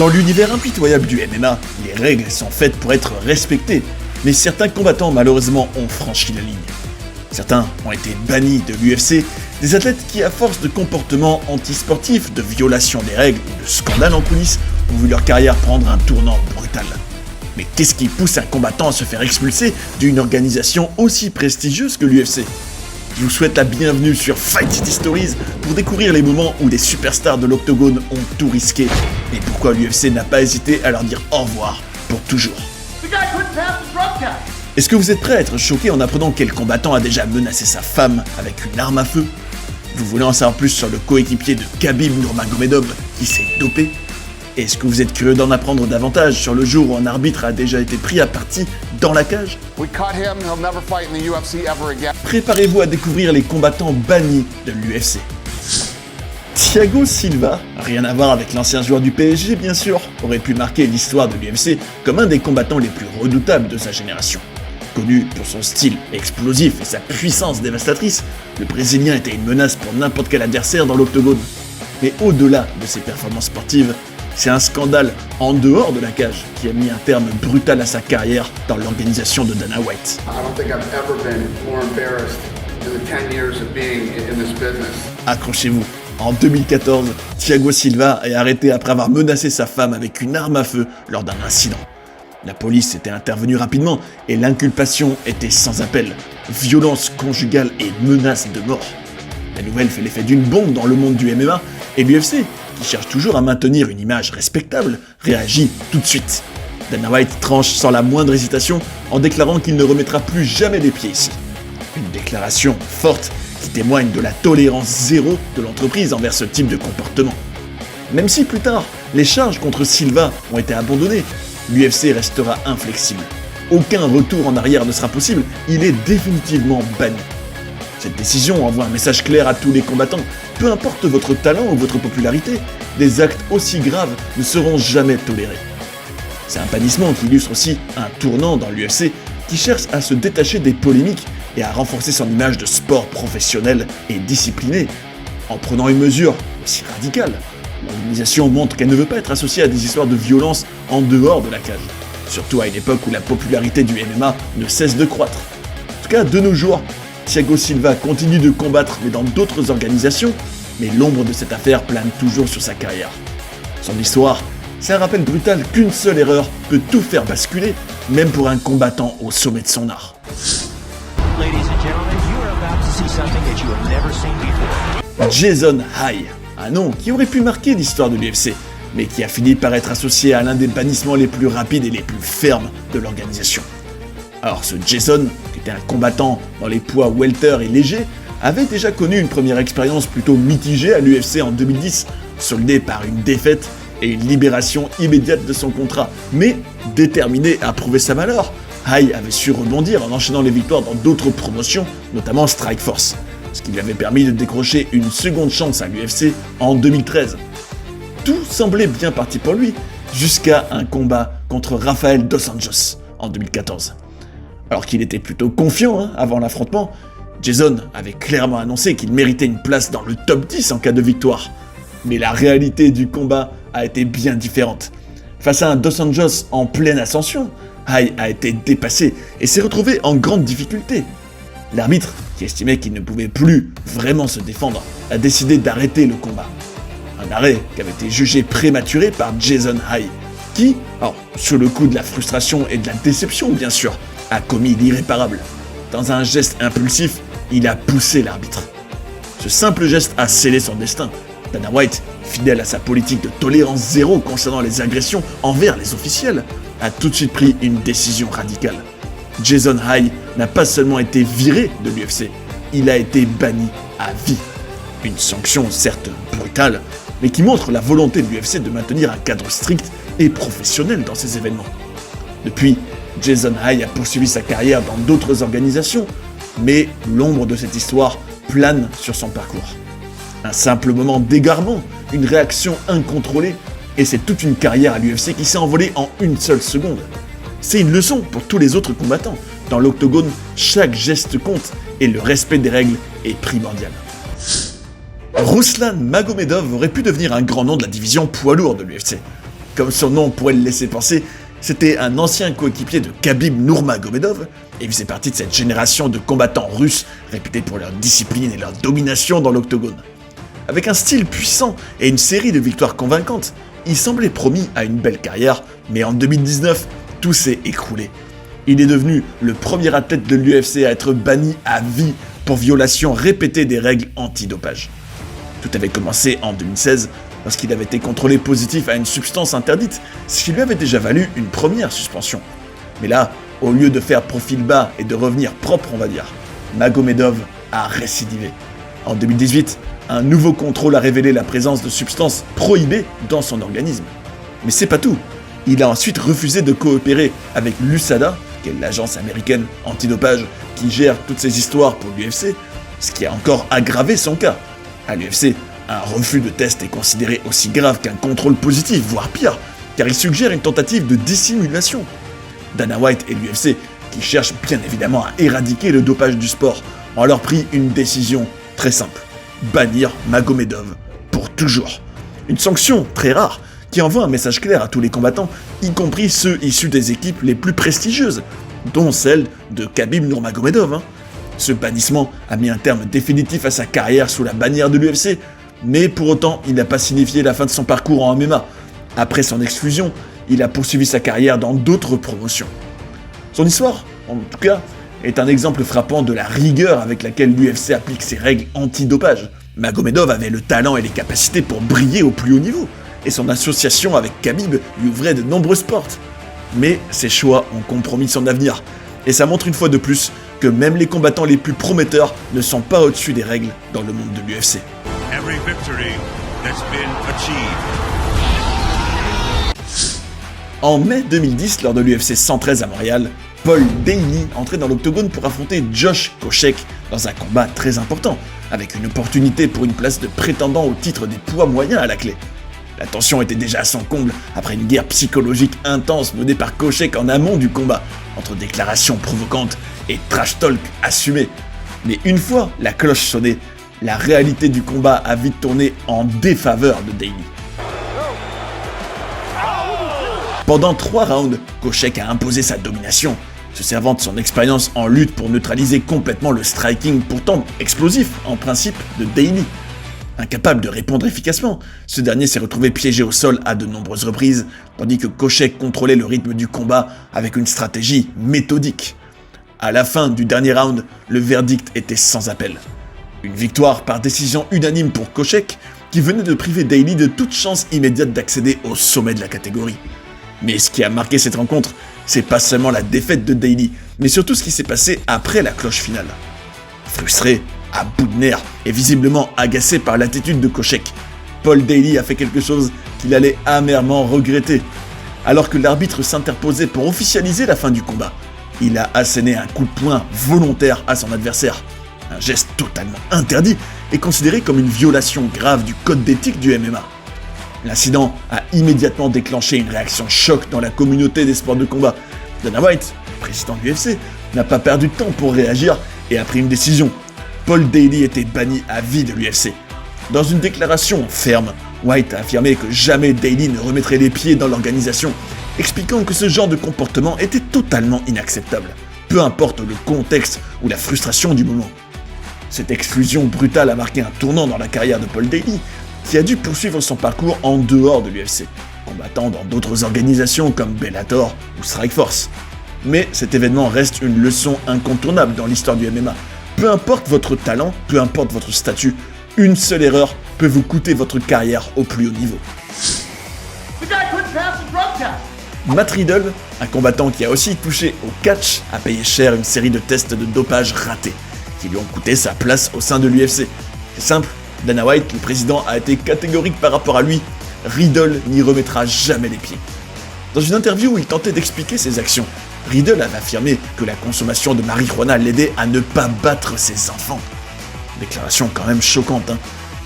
Dans l'univers impitoyable du MMA, les règles sont faites pour être respectées, mais certains combattants malheureusement ont franchi la ligne. Certains ont été bannis de l'UFC, des athlètes qui, à force de comportements antisportifs, de violations des règles ou de scandales en coulisses, ont vu leur carrière prendre un tournant brutal. Mais qu'est-ce qui pousse un combattant à se faire expulser d'une organisation aussi prestigieuse que l'UFC ? Je vous souhaite la bienvenue sur Fight City Stories pour découvrir les moments où des superstars de l'octogone ont tout risqué et pourquoi l'UFC n'a pas hésité à leur dire au revoir pour toujours. Est-ce que vous êtes prêts à être choqués en apprenant quel combattant a déjà menacé sa femme avec une arme à feu ? Vous voulez en savoir plus sur le coéquipier de Khabib Nurmagomedov qui s'est dopé ? Est-ce que vous êtes curieux d'en apprendre davantage sur le jour où un arbitre a déjà été pris à partie dans la cage ? Préparez-vous à découvrir les combattants bannis de l'UFC. Thiago Silva, rien à voir avec l'ancien joueur du PSG bien sûr, aurait pu marquer l'histoire de l'UFC comme un des combattants les plus redoutables de sa génération. Connu pour son style explosif et sa puissance dévastatrice, le Brésilien était une menace pour n'importe quel adversaire dans l'octogone. Mais au-delà de ses performances sportives, c'est un scandale en dehors de la cage qui a mis un terme brutal à sa carrière dans l'organisation de Dana White. Accrochez-vous, en 2014, Thiago Silva est arrêté après avoir menacé sa femme avec une arme à feu lors d'un incident. La police était intervenue rapidement et l'inculpation était sans appel. Violence conjugale et menace de mort. La nouvelle fait l'effet d'une bombe dans le monde du MMA et l'UFC, qui cherche toujours à maintenir une image respectable, réagit tout de suite. Dana White tranche sans la moindre hésitation en déclarant qu'il ne remettra plus jamais les pieds ici. Une déclaration forte qui témoigne de la tolérance zéro de l'entreprise envers ce type de comportement. Même si plus tard, les charges contre Silva ont été abandonnées, l'UFC restera inflexible. Aucun retour en arrière ne sera possible, il est définitivement banni. Cette décision envoie un message clair à tous les combattants. Peu importe votre talent ou votre popularité, des actes aussi graves ne seront jamais tolérés. C'est un bannissement qui illustre aussi un tournant dans l'UFC qui cherche à se détacher des polémiques et à renforcer son image de sport professionnel et discipliné. En prenant une mesure aussi radicale, l'organisation montre qu'elle ne veut pas être associée à des histoires de violence en dehors de la cage. Surtout à une époque où la popularité du MMA ne cesse de croître. En tout cas, de nos jours, Thiago Silva continue de combattre mais dans d'autres organisations, mais l'ombre de cette affaire plane toujours sur sa carrière. Son histoire, c'est un rappel brutal qu'une seule erreur peut tout faire basculer, même pour un combattant au sommet de son art. Jason High, un nom qui aurait pu marquer l'histoire de l'UFC, mais qui a fini par être associé à l'un des bannissements les plus rapides et les plus fermes de l'organisation. Alors ce Jason, qui était un combattant dans les poids welter et léger, avait déjà connu une première expérience plutôt mitigée à l'UFC en 2010, soldée par une défaite et une libération immédiate de son contrat. Mais déterminé à prouver sa valeur, High avait su rebondir en enchaînant les victoires dans d'autres promotions, notamment Strikeforce, ce qui lui avait permis de décrocher une seconde chance à l'UFC en 2013. Tout semblait bien parti pour lui, jusqu'à un combat contre Rafael Dos Anjos en 2014. Alors qu'il était plutôt confiant avant l'affrontement, Jason avait clairement annoncé qu'il méritait une place dans le top 10 en cas de victoire. Mais la réalité du combat a été bien différente. Face à un Dos Anjos en pleine ascension, High a été dépassé et s'est retrouvé en grande difficulté. L'arbitre, qui estimait qu'il ne pouvait plus vraiment se défendre, a décidé d'arrêter le combat. Un arrêt qui avait été jugé prématuré par Jason High, qui, sur le coup de la frustration et de la déception bien sûr, a commis l'irréparable. Dans un geste impulsif, il a poussé l'arbitre. Ce simple geste a scellé son destin. Dana White, fidèle à sa politique de tolérance zéro concernant les agressions envers les officiels, a tout de suite pris une décision radicale. Jason High n'a pas seulement été viré de l'UFC, il a été banni à vie. Une sanction certes brutale, mais qui montre la volonté de l'UFC de maintenir un cadre strict et professionnel dans ces événements. Depuis, Jason High a poursuivi sa carrière dans d'autres organisations, mais l'ombre de cette histoire plane sur son parcours. Un simple moment d'égarement, une réaction incontrôlée, et c'est toute une carrière à l'UFC qui s'est envolée en une seule seconde. C'est une leçon pour tous les autres combattants. Dans l'octogone, chaque geste compte, et le respect des règles est primordial. Ruslan Magomedov aurait pu devenir un grand nom de la division poids lourd de l'UFC. comme son nom pourrait le laisser penser, c'était un ancien coéquipier de Khabib Nurmagomedov et faisait partie de cette génération de combattants russes réputés pour leur discipline et leur domination dans l'octogone. Avec un style puissant et une série de victoires convaincantes, il semblait promis à une belle carrière, mais en 2019, tout s'est écroulé. Il est devenu le premier athlète de l'UFC à être banni à vie pour violation répétée des règles antidopage. Tout avait commencé en 2016 lorsqu'il avait été contrôlé positif à une substance interdite, ce qui lui avait déjà valu une première suspension. Mais là, au lieu de faire profil bas et de revenir propre, on va dire, Magomedov a récidivé. En 2018, un nouveau contrôle a révélé la présence de substances prohibées dans son organisme. Mais c'est pas tout. Il a ensuite refusé de coopérer avec l'USADA, qui est l'agence américaine antidopage qui gère toutes ces histoires pour l'UFC, ce qui a encore aggravé son cas. À l'UFC, un refus de test est considéré aussi grave qu'un contrôle positif, voire pire, car il suggère une tentative de dissimulation. Dana White et l'UFC, qui cherchent bien évidemment à éradiquer le dopage du sport, ont alors pris une décision très simple: bannir Magomedov pour toujours. Une sanction très rare, qui envoie un message clair à tous les combattants, y compris ceux issus des équipes les plus prestigieuses, dont celle de Khabib Nurmagomedov. Ce bannissement a mis un terme définitif à sa carrière sous la bannière de l'UFC, mais pour autant, il n'a pas signifié la fin de son parcours en MMA. Après son exclusion, il a poursuivi sa carrière dans d'autres promotions. Son histoire, en tout cas, est un exemple frappant de la rigueur avec laquelle l'UFC applique ses règles anti-dopage. Magomedov avait le talent et les capacités pour briller au plus haut niveau, et son association avec Khabib lui ouvrait de nombreuses portes. Mais ses choix ont compromis son avenir, et ça montre une fois de plus que même les combattants les plus prometteurs ne sont pas au-dessus des règles dans le monde de l'UFC. En mai 2010, lors de l'UFC 113 à Montréal, Paul Daley entrait dans l'octogone pour affronter Josh Koscheck dans un combat très important, avec une opportunité pour une place de prétendant au titre des poids moyens à la clé. La tension était déjà à son comble après une guerre psychologique intense menée par Koscheck en amont du combat, entre déclarations provocantes et trash talk assumé. Mais une fois la cloche sonnée, la réalité du combat a vite tourné en défaveur de Daley. Pendant 3 rounds, Koscheck a imposé sa domination, se servant de son expérience en lutte pour neutraliser complètement le striking pourtant explosif en principe de Daley. Incapable de répondre efficacement, ce dernier s'est retrouvé piégé au sol à de nombreuses reprises, tandis que Koscheck contrôlait le rythme du combat avec une stratégie méthodique. À la fin du dernier round, le verdict était sans appel. Une victoire par décision unanime pour Koscheck, qui venait de priver Daley de toute chance immédiate d'accéder au sommet de la catégorie. Mais ce qui a marqué cette rencontre, c'est pas seulement la défaite de Daley, mais surtout ce qui s'est passé après la cloche finale. Frustré, à bout de nerfs et visiblement agacé par l'attitude de Koscheck, Paul Daley a fait quelque chose qu'il allait amèrement regretter. Alors que l'arbitre s'interposait pour officialiser la fin du combat, il a asséné un coup de poing volontaire à son adversaire. Un geste totalement interdit et considéré comme une violation grave du code d'éthique du MMA. L'incident a immédiatement déclenché une réaction choc dans la communauté des sports de combat. Dana White, président de l'UFC, n'a pas perdu de temps pour réagir et a pris une décision. Paul Daley était banni à vie de l'UFC. Dans une déclaration ferme, White a affirmé que jamais Daley ne remettrait les pieds dans l'organisation, expliquant que ce genre de comportement était totalement inacceptable, peu importe le contexte ou la frustration du moment. Cette exclusion brutale a marqué un tournant dans la carrière de Paul Daley, qui a dû poursuivre son parcours en dehors de l'UFC, combattant dans d'autres organisations comme Bellator ou Strikeforce. Mais cet événement reste une leçon incontournable dans l'histoire du MMA. Peu importe votre talent, peu importe votre statut, une seule erreur peut vous coûter votre carrière au plus haut niveau. Matt Riddle, un combattant qui a aussi touché au catch, a payé cher une série de tests de dopage ratés, qui lui ont coûté sa place au sein de l'UFC. C'est simple, Dana White, le président, a été catégorique par rapport à lui. Riddle n'y remettra jamais les pieds. Dans une interview où il tentait d'expliquer ses actions, Riddle avait affirmé que la consommation de marijuana l'aidait à ne pas battre ses enfants. Déclaration quand même choquante, hein.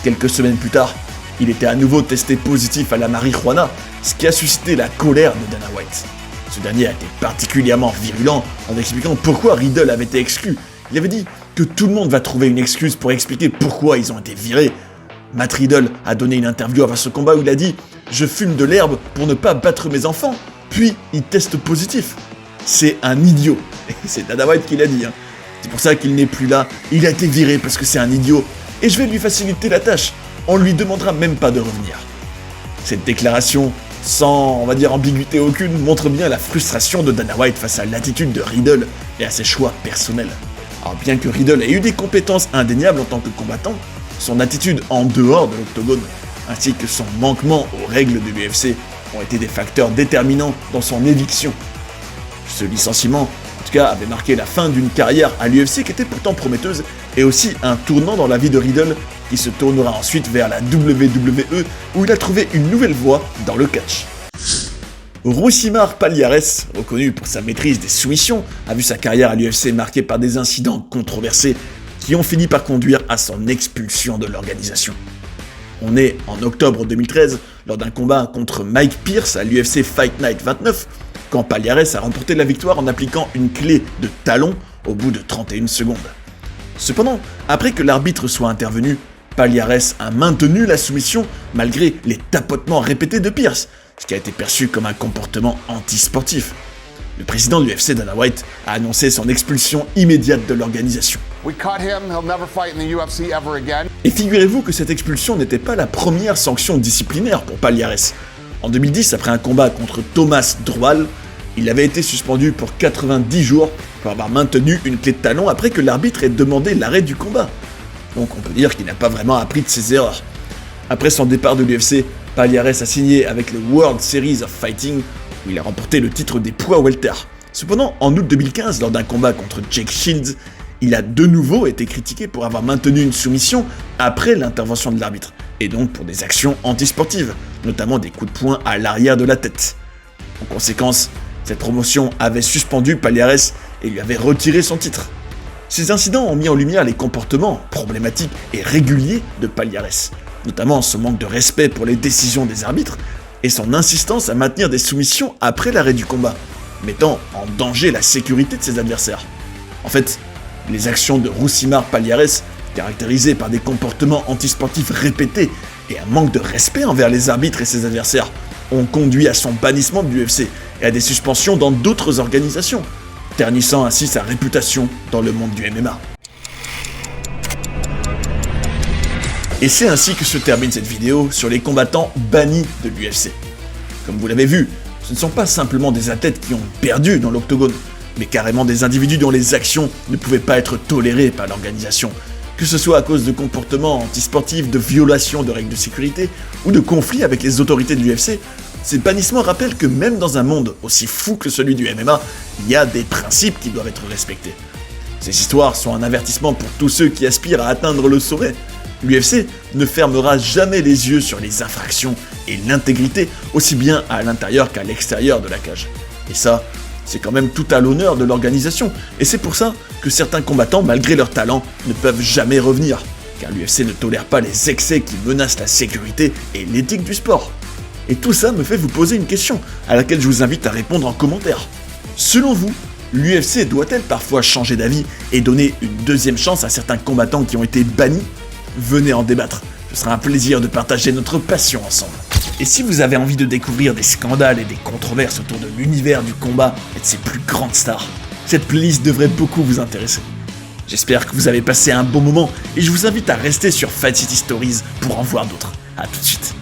Quelques semaines plus tard, il était à nouveau testé positif à la marijuana, ce qui a suscité la colère de Dana White. Ce dernier a été particulièrement virulent en expliquant pourquoi Riddle avait été exclu. Il avait dit que tout le monde va trouver une excuse pour expliquer pourquoi ils ont été virés. Matt Riddle a donné une interview avant ce combat où il a dit « Je fume de l'herbe pour ne pas battre mes enfants », puis il teste positif. C'est un idiot. Et c'est Dana White qui l'a dit. C'est pour ça qu'il n'est plus là. Il a été viré parce que c'est un idiot. Et je vais lui faciliter la tâche. On lui demandera même pas de revenir. Cette déclaration, sans, on va dire, ambiguïté aucune, montre bien la frustration de Dana White face à l'attitude de Riddle et à ses choix personnels. Alors bien que Riddle ait eu des compétences indéniables en tant que combattant, son attitude en dehors de l'octogone, ainsi que son manquement aux règles de l'UFC, ont été des facteurs déterminants dans son éviction. Ce licenciement, en tout cas, avait marqué la fin d'une carrière à l'UFC qui était pourtant prometteuse, et aussi un tournant dans la vie de Riddle, qui se tournera ensuite vers la WWE, où il a trouvé une nouvelle voie dans le catch. Rousimar Palhares, reconnu pour sa maîtrise des soumissions, a vu sa carrière à l'UFC marquée par des incidents controversés qui ont fini par conduire à son expulsion de l'organisation. On est en octobre 2013, lors d'un combat contre Mike Pierce à l'UFC Fight Night 29, quand Palhares a remporté la victoire en appliquant une clé de talon au bout de 31 secondes. Cependant, après que l'arbitre soit intervenu, Palhares a maintenu la soumission malgré les tapotements répétés de Pierce, ce qui a été perçu comme un comportement antisportif. Le président de l'UFC, Dana White, a annoncé son expulsion immédiate de l'organisation. Et figurez-vous que cette expulsion n'était pas la première sanction disciplinaire pour Palhares. En 2010, après un combat contre Thomas Droual, il avait été suspendu pour 90 jours pour avoir maintenu une clé de talon après que l'arbitre ait demandé l'arrêt du combat. Donc on peut dire qu'il n'a pas vraiment appris de ses erreurs. Après son départ de l'UFC, Palhares a signé avec le World Series of Fighting, où il a remporté le titre des poids welter. Cependant, en août 2015, lors d'un combat contre Jake Shields, il a de nouveau été critiqué pour avoir maintenu une soumission après l'intervention de l'arbitre, et donc pour des actions antisportives, notamment des coups de poing à l'arrière de la tête. En conséquence, cette promotion avait suspendu Palhares et lui avait retiré son titre. Ces incidents ont mis en lumière les comportements problématiques et réguliers de Palhares, notamment son manque de respect pour les décisions des arbitres et son insistance à maintenir des soumissions après l'arrêt du combat, mettant en danger la sécurité de ses adversaires. En fait, les actions de Rousimar Palhares, caractérisées par des comportements antisportifs répétés et un manque de respect envers les arbitres et ses adversaires, ont conduit à son bannissement de l'UFC et à des suspensions dans d'autres organisations, ternissant ainsi sa réputation dans le monde du MMA. Et c'est ainsi que se termine cette vidéo sur les combattants bannis de l'UFC. Comme vous l'avez vu, ce ne sont pas simplement des athlètes qui ont perdu dans l'octogone, mais carrément des individus dont les actions ne pouvaient pas être tolérées par l'organisation, que ce soit à cause de comportements antisportifs, de violations de règles de sécurité ou de conflits avec les autorités de l'UFC. Ces bannissements rappellent que même dans un monde aussi fou que celui du MMA, il y a des principes qui doivent être respectés. Ces histoires sont un avertissement pour tous ceux qui aspirent à atteindre le sommet. L'UFC ne fermera jamais les yeux sur les infractions et l'intégrité, aussi bien à l'intérieur qu'à l'extérieur de la cage. Et ça, c'est quand même tout à l'honneur de l'organisation, et c'est pour ça que certains combattants, malgré leur talent, ne peuvent jamais revenir, car l'UFC ne tolère pas les excès qui menacent la sécurité et l'éthique du sport. Et tout ça me fait vous poser une question, à laquelle je vous invite à répondre en commentaire. Selon vous, l'UFC doit-elle parfois changer d'avis et donner une deuxième chance à certains combattants qui ont été bannis ? Venez en débattre, ce sera un plaisir de partager notre passion ensemble. Et si vous avez envie de découvrir des scandales et des controverses autour de l'univers du combat et de ses plus grandes stars, cette playlist devrait beaucoup vous intéresser. J'espère que vous avez passé un bon moment et je vous invite à rester sur Fight City Stories pour en voir d'autres. A tout de suite.